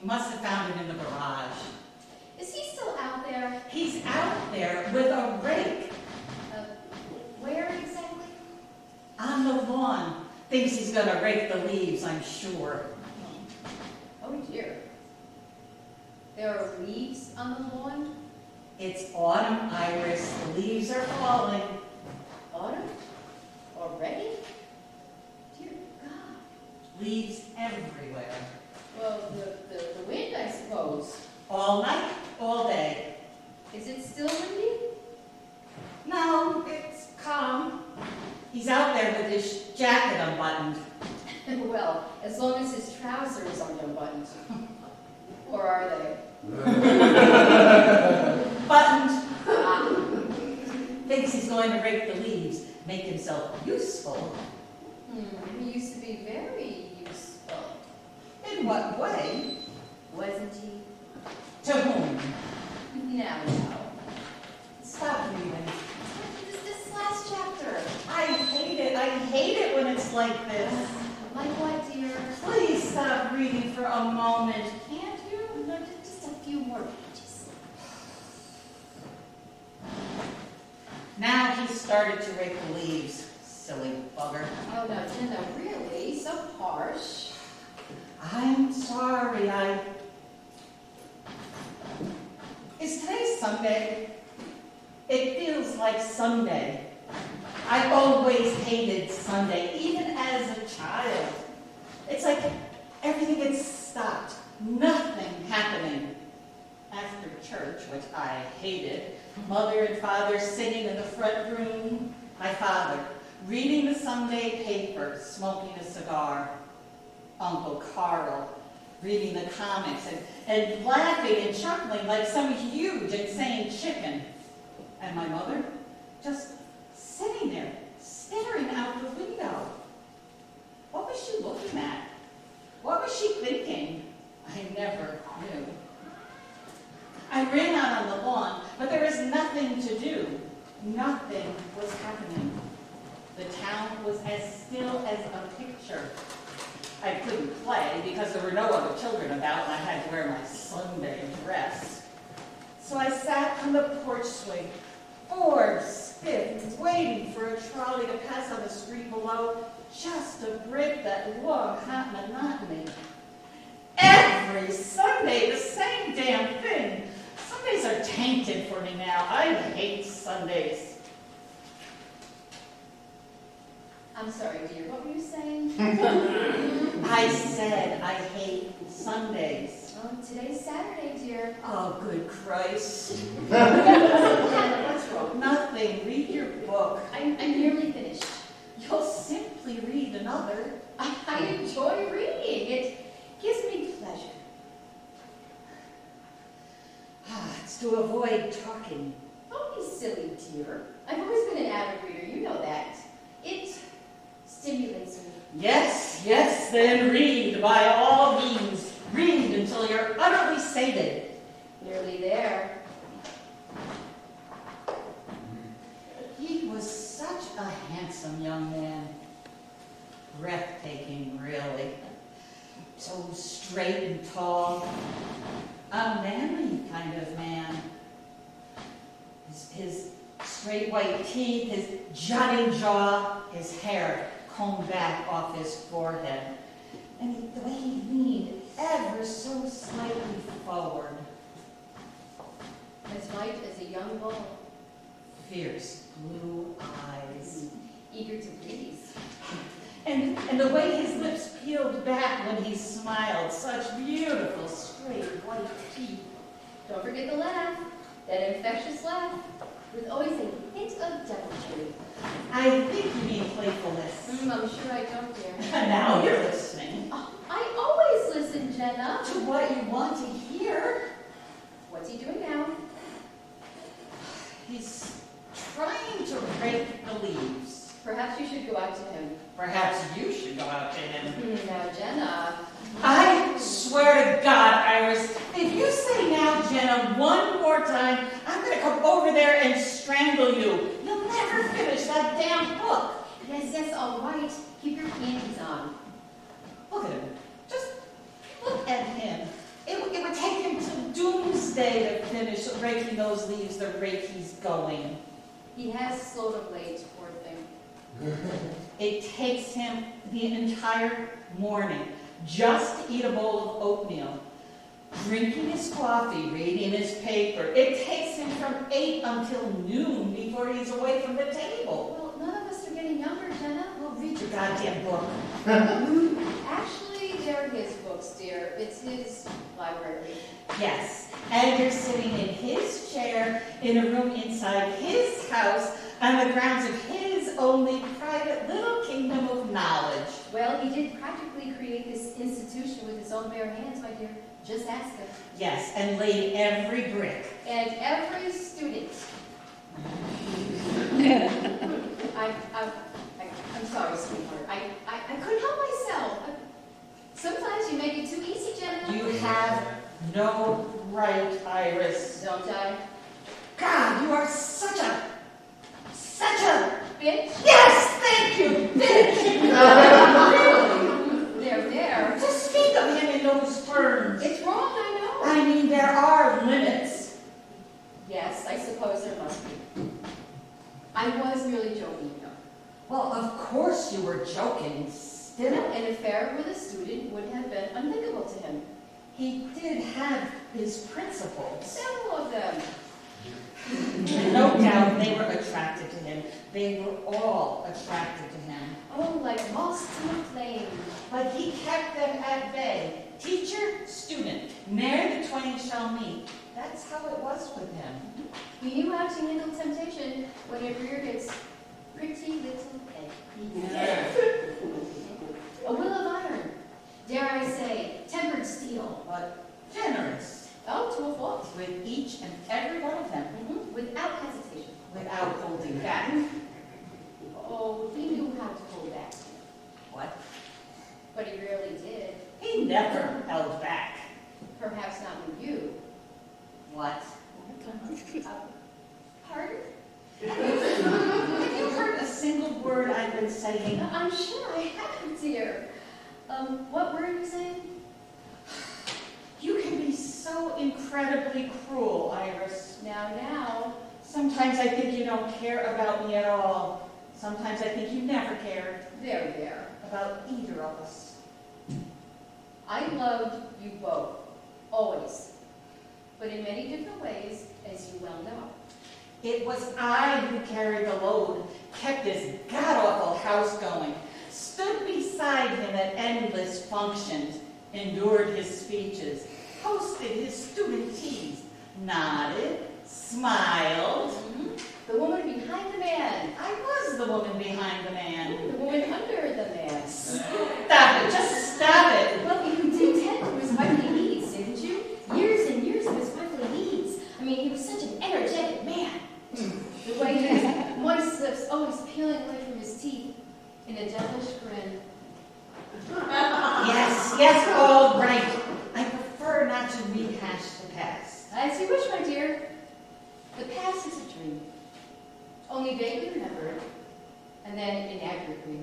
Must have found it in the garage. Is he still out there? He's out there with a rake. Where exactly? On the lawn. Thinks he's gonna rake the leaves, I'm sure. Oh dear. There are leaves on the lawn? It's autumn, Iris. The leaves are falling. Autumn? Already? Dear God. Leaves everywhere. Well, the wind, I suppose. All night, all day. Is it still windy? No, it's calm. He's out there with his jacket unbuttoned. Well, as long as his trousers aren't unbuttoned. Or are they? Buttoned. Thinks he's going to rake the leaves, make himself useful. He used to be very useful. In what way? Wasn't he? To whom? Now. Stop reading. This last chapter. I hate it. I hate it when it's like this. Like what, dear? Please stop reading for a moment. Can't you? No, just a few more pages. Now he started to rake the leaves. Silly bugger. Oh, no, Genna, really? So harsh. I'm sorry, Is today Sunday? It feels like Sunday. I always hated Sunday, even as a child. It's like everything gets stopped. Nothing happening. After church, which I hated, Mother and Father sitting in the front room, my father reading the Sunday paper, smoking a cigar, Uncle Carl reading the comics and laughing and chuckling like some huge, insane chicken. And my mother just sitting there, staring out the window. What was she looking at? What was she thinking? I never knew. I ran out on the lawn, but there was nothing to do. Nothing was happening. The town was as still as a picture. I couldn't play because there were no other children about and I had to wear my Sunday dress. So I sat on the porch swing, bored, stiff, waiting for a trolley to pass on the street below just to break that long, hot monotony. Every Sunday, the same damn thing. Sundays are tainted for me now. I hate Sundays. I'm sorry, dear. What were you saying? I said I hate Sundays. Oh, today's Saturday, dear. Oh, good Christ. Genna, what's wrong? Nothing. Read your book. I'm nearly finished. You'll simply read another. I enjoy reading. It gives me pleasure. It's to avoid talking. Don't be silly, dear. I've always been an avid reader. You know that. It stimulates me. Yes, then read by all means. Read until you're utterly sated. Nearly there. He was such a handsome young man. Breathtaking, really. So straight and tall. A manly kind of man. His straight white teeth, his jutting jaw, his hair combed back off his forehead. And the way he leaned ever so slightly forward. As white as a young bull. Fierce blue eyes. Eager to please. And the way his lips peeled back when he smiled. Such beautiful, straight white teeth. Don't forget the laugh. That infectious laugh. With always a hint of deviltry. I think you mean playfulness. I'm sure I don't, dear. Now you're listening. Oh, I always listen, Genna. To what you want to hear. What's he doing now? He's trying to rake the leaves. Perhaps you should go out to him. Perhaps you should go out to him. Now, Genna. I swear to God, Iris, if you say now, Genna, one more time, I'm going to come over there and strangle you. You'll never finish that damn book. Yes, all right. Keep your panties on. Look at him. Just look at him. It Tuesday to finish raking those leaves the rate he's going. He has slowed of late, poor thing. It takes him the entire morning just to eat a bowl of oatmeal, drinking his coffee, reading his paper. It takes him from 8 until noon before he's away from the table. Well, none of us are getting younger, Genna. Well, read your goddamn book. Actually, they're his books, dear. It's his library. Yes, and you're sitting in his chair in a room inside his house on the grounds of his only private little kingdom of knowledge. Well, he did practically create this institution with his own bare hands, my dear. Just ask him. Yes, and laid every brick. And every student. I'm sorry, sweetheart. I couldn't help myself. Sometimes you make it too easy, Genna. You have no right, Iris. Don't I? God, you are such a Bitch? Yes, thank you, bitch. Really? There. To speak of him in those terms. It's wrong, I know. I mean, there are limits. Yes, I suppose there must be. I was really joking, you know. Well, of course you were joking, Stina. An affair with a student would have been unthinkable to him. He did have his principles. Several of them. No doubt they were attracted to him. They were all attracted to him. Oh, like moths to a flame. But he kept them at bay. Teacher, student, ne'er the twain shall meet. That's how it was with him. He knew how to handle temptation when it reared its pretty little head. Yeah. A will of iron. Dare I say, tempered steel. But generous Oh, to a fault. with each and every one of them, Without hesitation. without holding back. Oh, he knew how to hold back. What? But he rarely did. He never held back. Perhaps not with you. What? Pardon? Have you heard a single word I've been saying? I'm sure I have, dear. What were you saying? You can be so incredibly cruel, Iris. Now. Sometimes I think you don't care about me at all. Sometimes I think you never cared There. about either of us. I loved you both. Always. But in many different ways, as you well know. It was I who carried the load, kept this god-awful house going, stood beside him at endless functions, endured his speeches, hosted his student teas, nodded, smiled. The woman behind the man. I was the woman behind the man. The woman under the man. Stop it, just stop it. Well, you did tend to his wifely needs, didn't you? Years and years of his wifely needs. I mean, he was such an energetic man. The way his moist lips always peeling away from his teeth in a devilish grin. Yes, all right. I prefer not to rehash the past. As you wish, my dear. The past is a dream. Only vaguely remembered, and then inaccurately.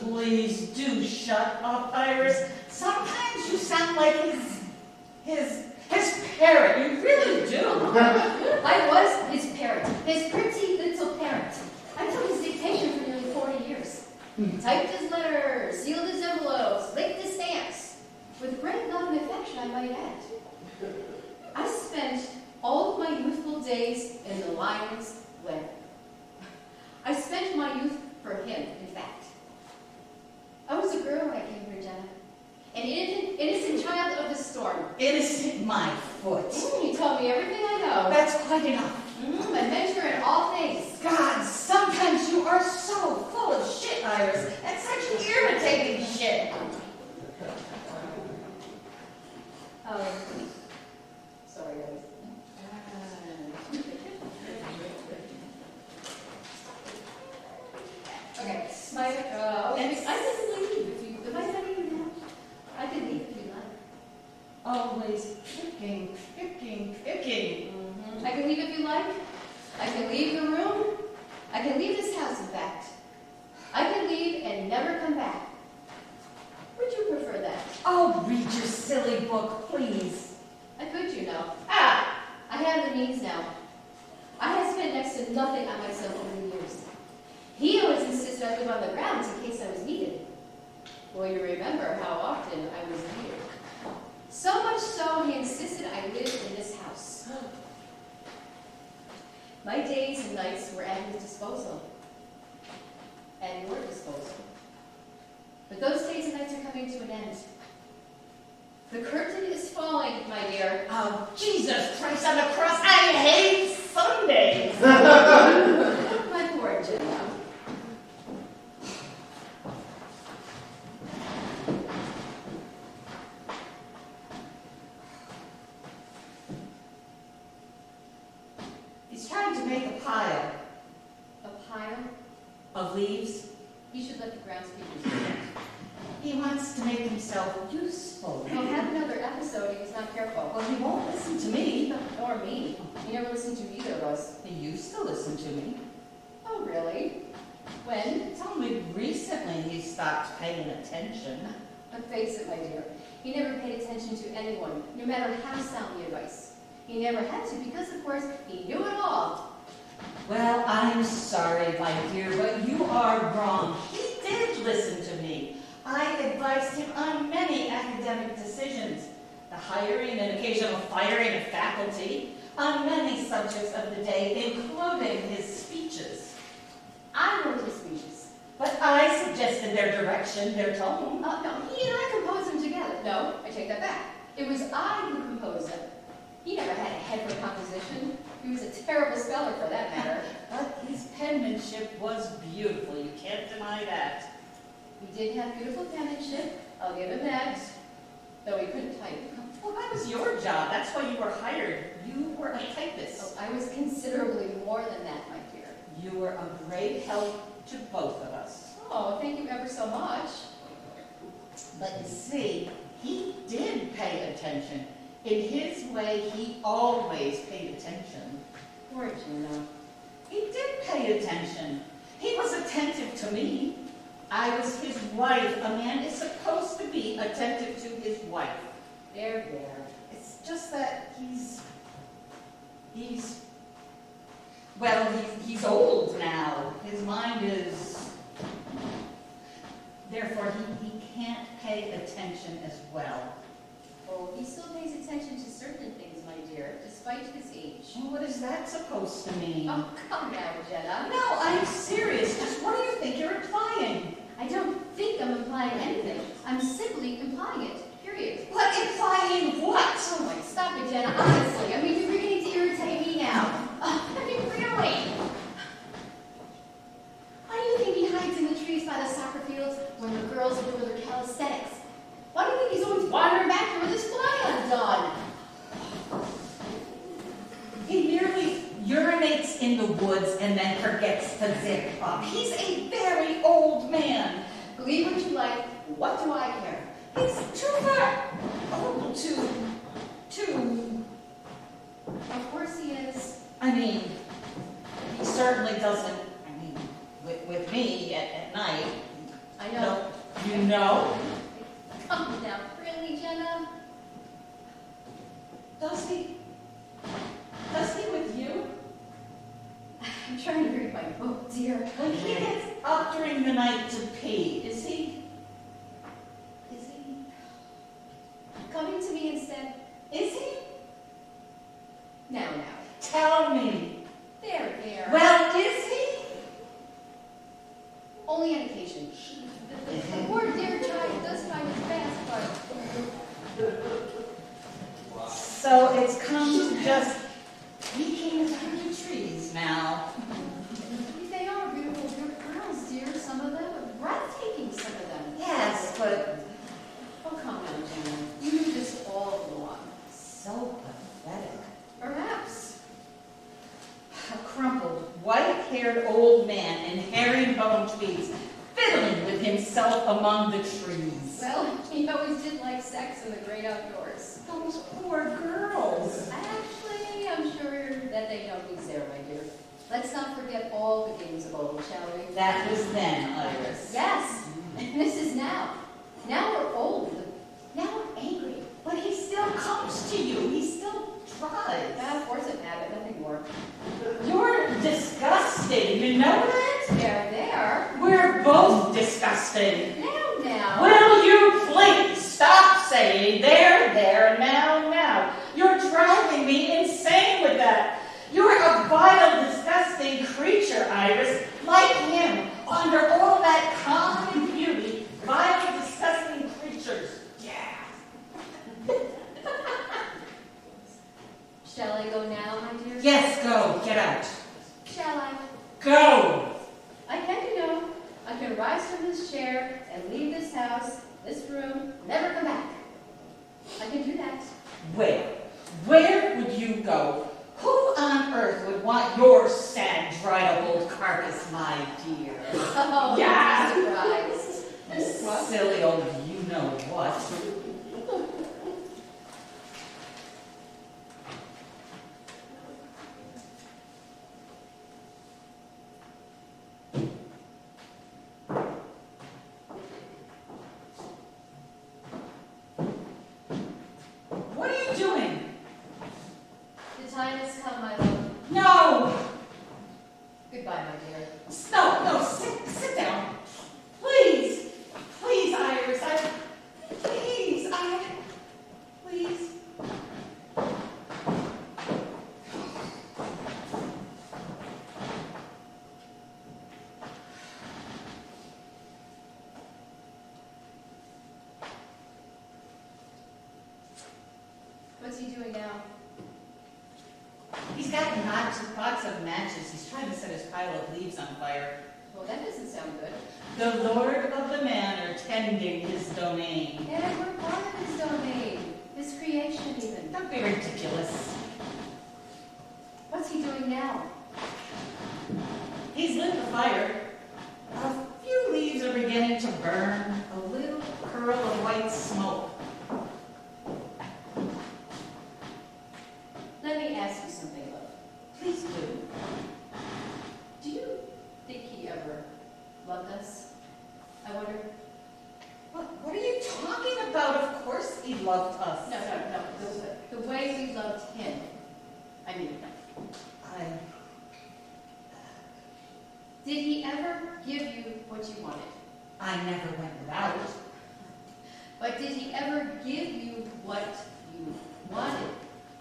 Please do shut up, Iris. Sometimes you sound like his parrot. You really do. I was his parrot, his pretty little parrot. I took his dictation for nearly 40 years. Typed his letters, sealed his envelopes, licked his stamps. With great love and affection, I might add. I spent all of my youthful days in the lion's lair. I spent my youth for him, in fact. I was a girl when I came here, Genna. An innocent child of the storm. Innocent my foot. You told me everything I know. That's quite enough. Adventure in all things. God, sometimes you are so full of shit, Iris, and such irritating shit. Sorry, guys. Okay, I can leave if you. Am I letting you now? I can leave if you like. Always picking. I can leave if you like. I can leave the room. I can leave this house, in fact. I can leave and never come back. Would you prefer that? Oh, read your silly book, please. I could, you know. Ah, I have the means now. I have spent next to nothing on myself over the years. He always insisted I live on the grounds in case I was needed. Well, you remember how often I was needed. So much so, he insisted I live in this house. My days and nights were at his disposal. At your disposal. But those days and nights are coming to an end. The curtain is falling, my dear. oh, Jesus Christ on the cross, I hate Sundays. My poor Genna. He's trying to make a pile A pile? of leaves. You should let the groundskeepers do that. He wants to make himself useful. He'll have another episode if he's not careful. Well, he won't listen to me. Nor me. He never listened to either of us. He used to listen to me. Oh, really? When? It's only recently he stopped paying attention. But face it, my dear. He never paid attention to anyone, no matter how sound the advice. He never had to because, of course, he knew it all. Well, I'm sorry, my dear, but you are wrong. He did listen to me. I advised him on many academic decisions, the hiring and occasional firing of faculty, on many subjects of the day, including his speeches. I wrote his speeches. But I suggested their direction, their tone. No, he and I composed them together. No, I take that back. It was I who composed them. He never had a head for composition. He was a terrible speller, for that matter. But his penmanship was beautiful. You can't deny that. He did have beautiful penmanship. I'll give him that. Though he couldn't type. Well, that was your job. That's why you were hired. You were a Oh, typist. I was considerably more than that, my dear. You were a great help to both of us. Oh, thank you ever so much. But you see, he did pay attention. In his way, he always paid attention. Poor Genna. He did pay attention. He was attentive to me. I was his wife. A man is supposed to be attentive to his wife. There. It's just that he's old now. His mind is, therefore he can't pay attention as well. Oh, he still pays attention to certain things, my dear, despite his age. Well, what is that supposed to mean? Oh, come now, Genna. No, I'm serious. Just what do you think you're implying? I don't think I'm implying anything. I'm simply implying it, period. What implying what? Oh my, stop it, Genna, honestly. I mean, you're beginning to irritate me now. I mean, really. Why do you think he hides in the trees by the soccer fields when the girls are doing their calisthenics? Why do you think he's always wandering back here with his fly undone? He merely urinates in the woods and then forgets to zip up. He's a very old man. Believe what you like, what do I care? He's too far old to. Of course he is. I mean, he certainly doesn't. I mean, with me at night. I know. No, you know? Come now, really, Genna? Does he? Does he with you? I'm trying to read my book, dear. When he gets up during the night to pee, is he? Coming to me instead. Is he? Now. Tell me. There. Well, is he? Only on occasion. The poor dear child does find it fast, but... So it's come to just peeking through the trees now. They are beautiful girls, dear, some of them. Breathtaking, some of them. Yes, but Oh, come now, Genna. You knew this all along. so pathetic. Perhaps. A crumpled, white-haired old man in herringbone tweeds, fiddling with himself among the trees. Well, he always did like sex in the great outdoors. Those poor girls. Actually, I'm sure that they know he's there, my dear. Let's not forget all the games of old, shall we? That was then, Iris. Yes, and this is now. Now we're old. Now we're angry. But he still comes to you. He still I go now, my dear? Yes, go. Get out. Shall I? Go! I can, you know. I can rise from this chair and leave this house, this room, never come back. I can do that. Where? Where would you go? Who on earth would want your sad, dried-up old carcass, my dear? Oh, Yeah. I'm surprised. Silly old you-know-what. What are you doing? The time has come, my love. No! Goodbye, my dear. No, sit down. Please, Iris, please. What's he doing now? He's got a box of matches. He's trying to set his pile of leaves on fire. Well, that doesn't sound good. The lord of the manor tending his domain. And we're part of his domain, his creation even. Don't be ridiculous. What's he doing now? He's lit the fire. A few leaves are beginning to burn. A little curl of white smoke. Let me ask you something, love. Please do. Do you think he ever loved us? I wonder. What are you talking about? Of course he loved us. No. The way we loved him. I mean, did he ever give you what you wanted? I never went without it. But did he ever give you what you wanted?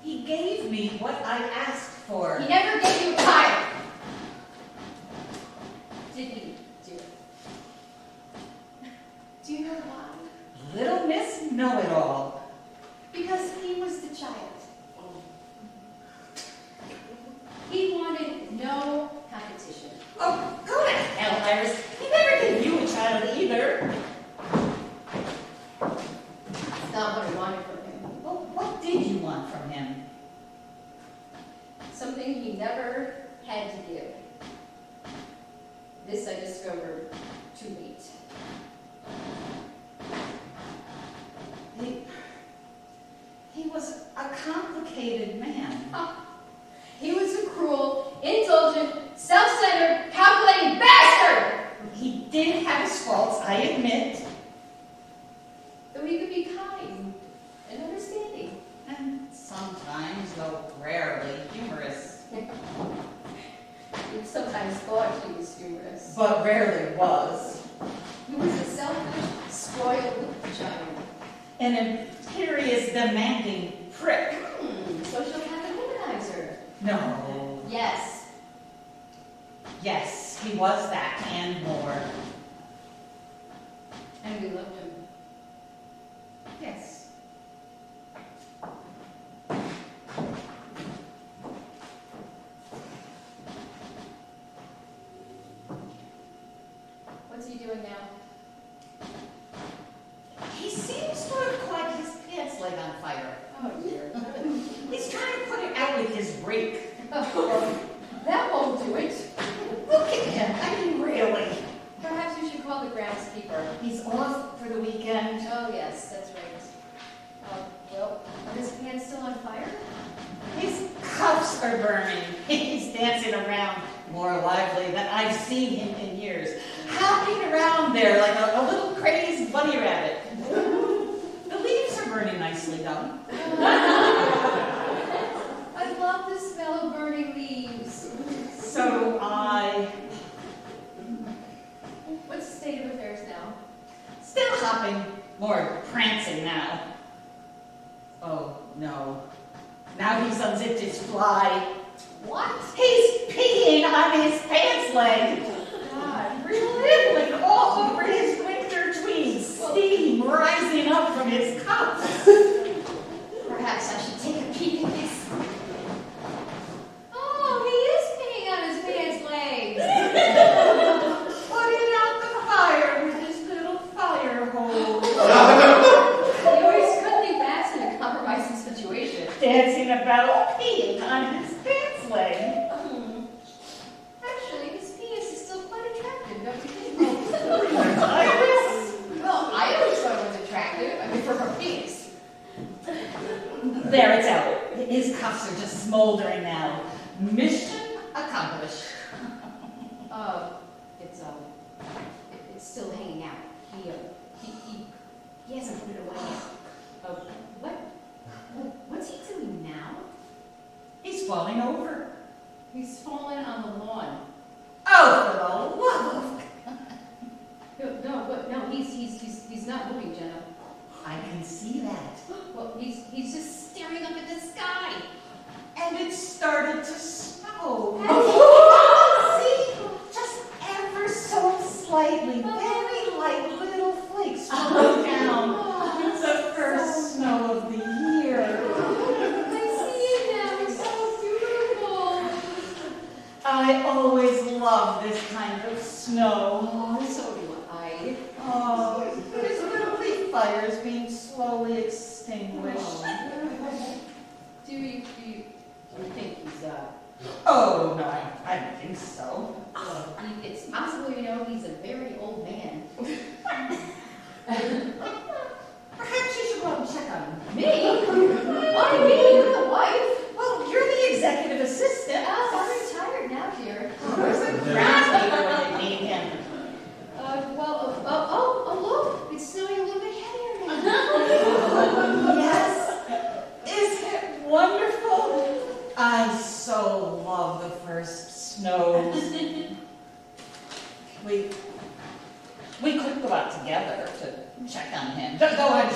He gave me what I asked for. He never gave you a child. Did he, dear? Do you know why? Little Miss Know-It-All. Because he was the child. He wanted no competition. Oh, go to hell, Iris. He never gave you a child either. That's not what I wanted from him. Well, what did you want from him? Something he never had to give. This I discovered too late. He was a complicated man. He was a cruel, indulgent, self-centered, calculating bastard! He did have his faults, I admit. Though he could be kind and understanding. And sometimes, though rarely, humorous. You sometimes thought he was humorous. But rarely was. He was a selfish, spoiled giant. An imperious, demanding prick. Social habit womanizer. No. Yes. Yes, he was that and more. And we loved him. Yes. What's he doing now? He seems to have caught his pants leg on fire. Oh dear. He's trying to put it out with his rake. That won't do it. Look at him. I mean, really. Perhaps you should call the groundskeeper. He's off for the weekend. Oh yes, that's right. Well, are his pants still on fire? His cuffs are burning. He's dancing around more lively than I've seen him in years. Hopping around there like a little crazed bunny rabbit. The leaves are burning nicely, though. I love the smell of burning leaves. So do I. What's the state of affairs now? Still hopping, more prancing now. Oh, no. Now he's unzipped his fly. What? He's peeing on his pants leg. God, Dribbling all over his winter tweeds. Steam rising up from his cuffs. perhaps I should take a peek at this. dancing about, peeing on his pants leg. Actually, his penis is still quite attractive, don't you think? Iris. Well, I always thought it was attractive. I mean, for her penis. There, it's out. His cuffs are just smoldering now. Mission accomplished. It's still hanging out. He hasn't put it away yet. What's he doing now? He's falling over. He's fallen on the lawn. Oh, for the love of... No, he's not moving, Genna. I can see that. Well, he's just staring up at the sky. And it started to snow. See? Just ever so slightly, very light little flakes falling down. It's the first snow of the year. I see it now. It's so beautiful. I always love this kind of snow. Oh, so do I. Oh, there's little leaf fires being slowly extinguished. Do you think he's Oh, no, I don't think so. It's possible, he's a very old man. Perhaps you should go out and check on him. Me? Why me? You're the wife. Well, you're the executive assistant. I'm retired now, dear. Where's the groundskeeper when you need him? Look, it's snowing a little bit heavier now. Yes. Isn't it wonderful? I so love the first snows. We could go out together to check on him. Go and